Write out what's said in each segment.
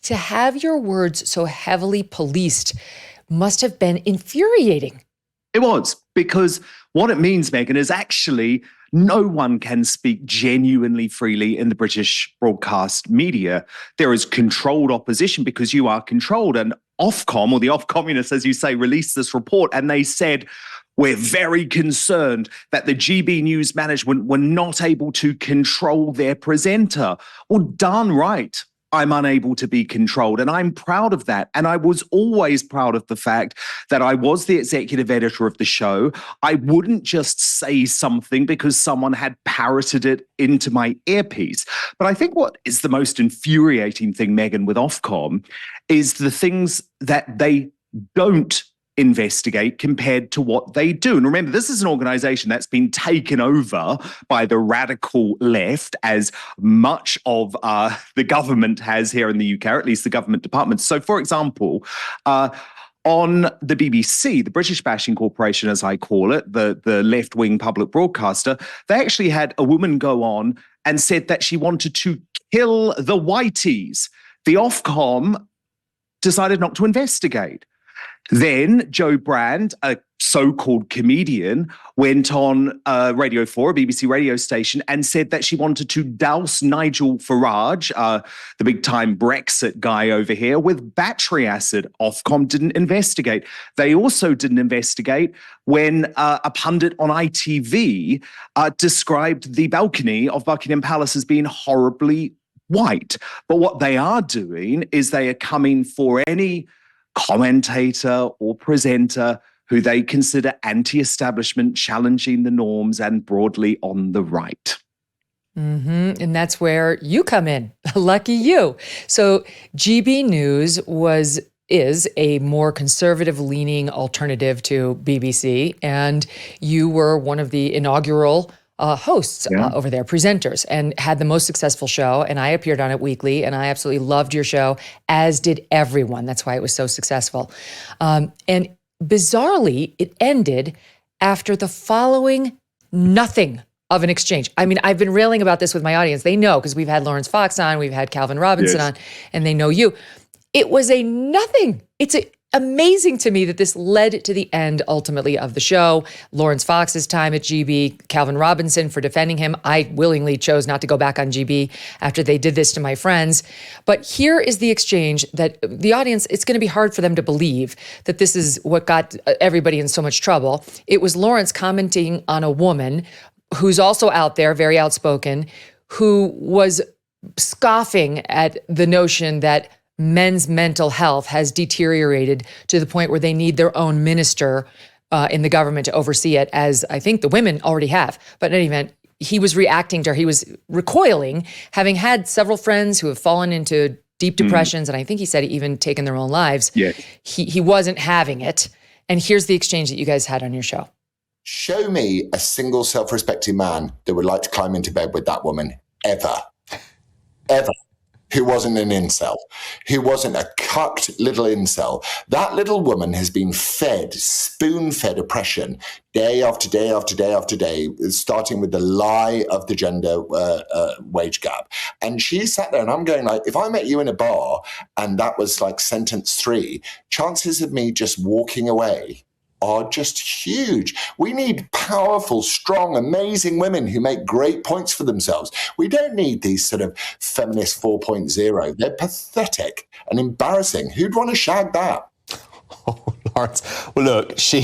to have your words so heavily policed must have been infuriating. It was, because what it means, Megyn, is actually no one can speak genuinely freely in the British broadcast media. There is controlled opposition because you are controlled. And Ofcom, or the Ofcommunists, as you say, released this report, and they said, we're very concerned that the GB News management were not able to control their presenter. Well, darn right, I'm unable to be controlled. And I'm proud of that. And I was always proud of the fact that I was the executive editor of the show. I wouldn't just say something because someone had parroted it into my earpiece. But I think what is the most infuriating thing, Megyn, with Ofcom is the things that they don't investigate compared to what they do. And remember, this is an organization that's been taken over by the radical left, as much of the government has here in the UK, or at least the government departments. So, for example, on the BBC, the British Bashing Corporation, as I call it, the left-wing public broadcaster, they actually had a woman go on and said that she wanted to kill the whiteys. The Ofcom decided not to investigate. Then Joe Brand, a so-called comedian, went on Radio 4, a BBC radio station, and said that she wanted to douse Nigel Farage, the big-time Brexit guy over here, with battery acid. Ofcom didn't investigate. They also didn't investigate when a pundit on ITV described the balcony of Buckingham Palace as being horribly white. But what they are doing is they are coming for any commentator or presenter who they consider anti-establishment, challenging the norms, and broadly on the right. Mm-hmm. And that's where you come in. Lucky you. So GB News is a more conservative-leaning alternative to BBC, and you were one of the inaugural hosts over there, presenters, and had the most successful show. And I appeared on it weekly, and I absolutely loved your show, as did everyone. That's why it was so successful. And bizarrely, it ended after the following nothing of an exchange. I mean, I've been railing about this with my audience. They know, because we've had Lawrence Fox on, we've had Calvin Robinson on, and they know you. It was a nothing. It's amazing to me that this led to the end, ultimately, of the show. Lawrence Fox's time at GB, Calvin Robinson for defending him. I willingly chose not to go back on GB after they did this to my friends. But here is the exchange that the audience, it's going to be hard for them to believe that this is what got everybody in so much trouble. It was Lawrence commenting on a woman who's also out there, very outspoken, who was scoffing at the notion that men's mental health has deteriorated to the point where they need their own minister in the government to oversee it, as I think the women already have. But in any event, he was reacting to her. He was recoiling, having had several friends who have fallen into deep depressions, and I think he said even taken their own lives. Yeah. He wasn't having it. And here's the exchange that you guys had on your show. Show me a single self-respecting man that would like to climb into bed with that woman, ever. Who wasn't an incel, who wasn't a cucked little incel. That little woman has been fed, spoon-fed oppression day after day after day after day, starting with the lie of the gender wage gap. And she sat there, and I'm going like, if I met you in a bar and that was like sentence 3, chances of me just walking away are just huge. We need powerful, strong, amazing women who make great points for themselves. We don't need these sort of feminist 4.0. They're pathetic and embarrassing. Who'd want to shag that? Oh, Lawrence. Well, look, she...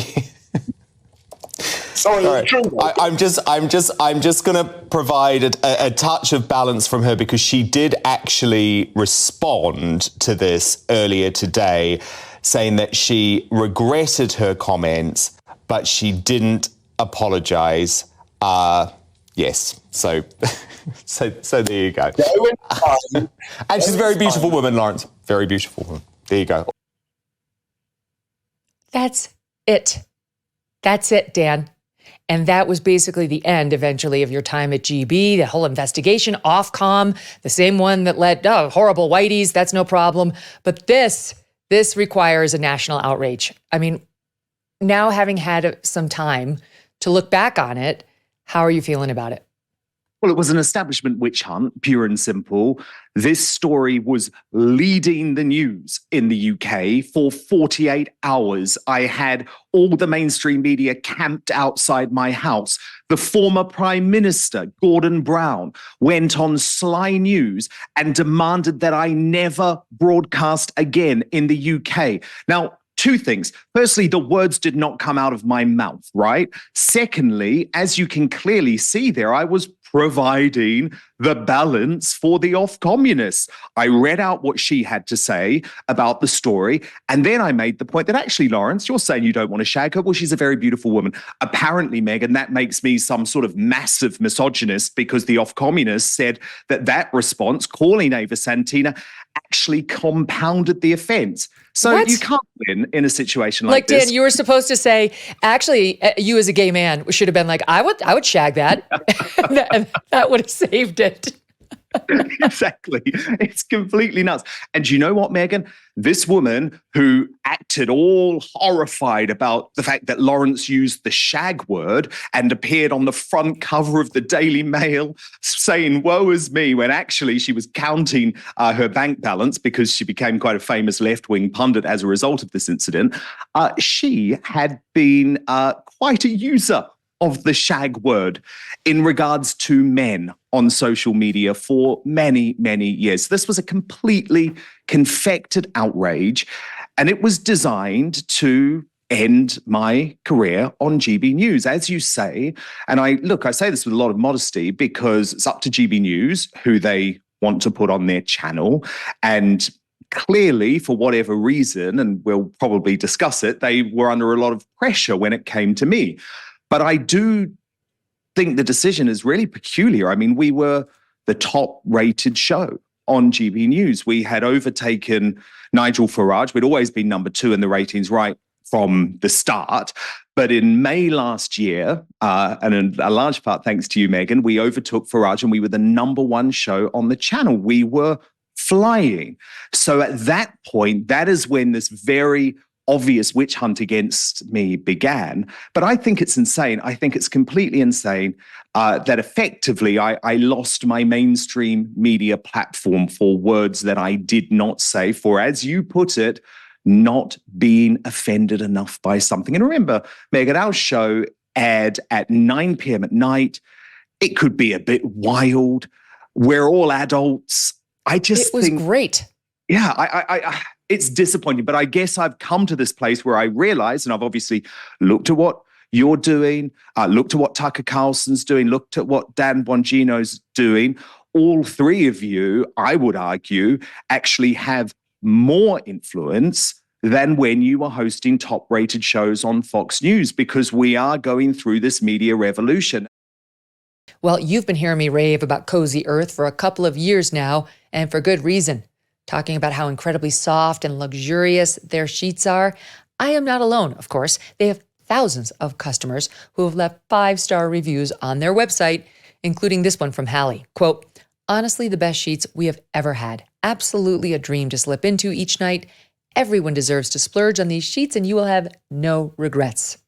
Sorry, I'm just going to provide a touch of balance from her, because she did actually respond to this earlier today, saying that she regretted her comments, but she didn't apologise. Yes, so there you go. And she's a very beautiful woman, Lawrence. Very beautiful woman. There you go. That's it. That's it, Dan. And that was basically the end, eventually, of your time at GB, the whole investigation, Ofcom, the same one that led, horrible whiteys, that's no problem. But this requires a national outrage. I mean, now having had some time to look back on it, how are you feeling about it? Well, it was an establishment witch hunt, pure and simple. This story was leading the news in the UK for 48 hours. I had all the mainstream media camped outside my house. The former Prime Minister, Gordon Brown, went on Sly News and demanded that I never broadcast again in the UK. Now, two things. Firstly, the words did not come out of my mouth, right? Secondly, as you can clearly see there, I was providing the balance for the off-communists. I read out what she had to say about the story, and then I made the point that actually, Lawrence, you're saying you don't want to shag her. Well, she's a very beautiful woman. Apparently, Megyn, that makes me some sort of massive misogynist because the off-communists said that response, calling Ava Santina, actually compounded the offense. So What? you can't win in a situation like this. Dan, you were supposed to say, actually, you as a gay man should have been like, I would shag that. And that would have saved it. Exactly. It's completely nuts. And you know what, Megyn? This woman who acted all horrified about the fact that Lawrence used the shag word and appeared on the front cover of the Daily Mail saying, woe is me, when actually she was counting her bank balance because she became quite a famous left-wing pundit as a result of this incident. She had been quite a user of the shag word in regards to men on social media for many, many years. This was a completely confected outrage, and it was designed to end my career on GB News, as you say. And I say this with a lot of modesty because it's up to GB News who they want to put on their channel. And clearly, for whatever reason, and we'll probably discuss it, they were under a lot of pressure when it came to me. But I do think the decision is really peculiar. I mean, we were the top-rated show on GB News. We had overtaken Nigel Farage. We'd always been number 2 in the ratings right from the start. But in May last year, and in a large part thanks to you, Megyn, we overtook Farage and we were the number 1 show on the channel. We were flying. So at that point, that is when this very obvious witch hunt against me began. But I think it's insane. I think it's completely insane that effectively I lost my mainstream media platform for words that I did not say, for, as you put it, not being offended enough by something. And remember, Megyn, our show aired at 9 p.m. at night. It could be a bit wild. We're all adults. It was great. Yeah, I it's disappointing, but I guess I've come to this place where I realize, and I've obviously looked at what you're doing, looked at what Tucker Carlson's doing, looked at what Dan Bongino's doing. All three of you, I would argue, actually have more influence than when you were hosting top-rated shows on Fox News, because we are going through this media revolution. Well, you've been hearing me rave about Cozy Earth for a couple of years now, and for good reason. Talking about how incredibly soft and luxurious their sheets are. I am not alone, of course. They have thousands of customers who have left 5-star reviews on their website, including this one from Hallie. Quote, honestly, the best sheets we have ever had. Absolutely a dream to slip into each night. Everyone deserves to splurge on these sheets and you will have no regrets.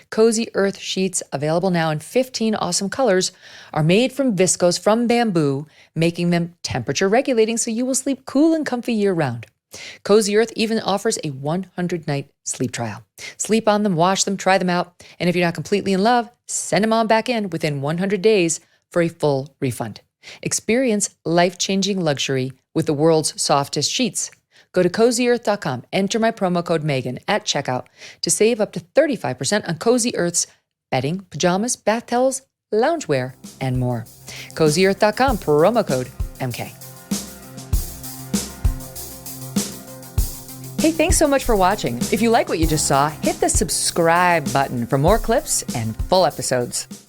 Cozy Earth sheets, available now in 15 awesome colors, are made from viscose from bamboo, making them temperature regulating so you will sleep cool and comfy year-round. Cozy Earth even offers a 100-night sleep trial. Sleep on them, wash them, try them out, and if you're not completely in love, send them on back in within 100 days for a full refund. Experience life-changing luxury with the world's softest sheets. Go to CozyEarth.com, enter my promo code Megyn at checkout to save up to 35% on Cozy Earth's bedding, pajamas, bath towels, loungewear, and more. CozyEarth.com, promo code MK. Hey, thanks so much for watching. If you like what you just saw, hit the subscribe button for more clips and full episodes.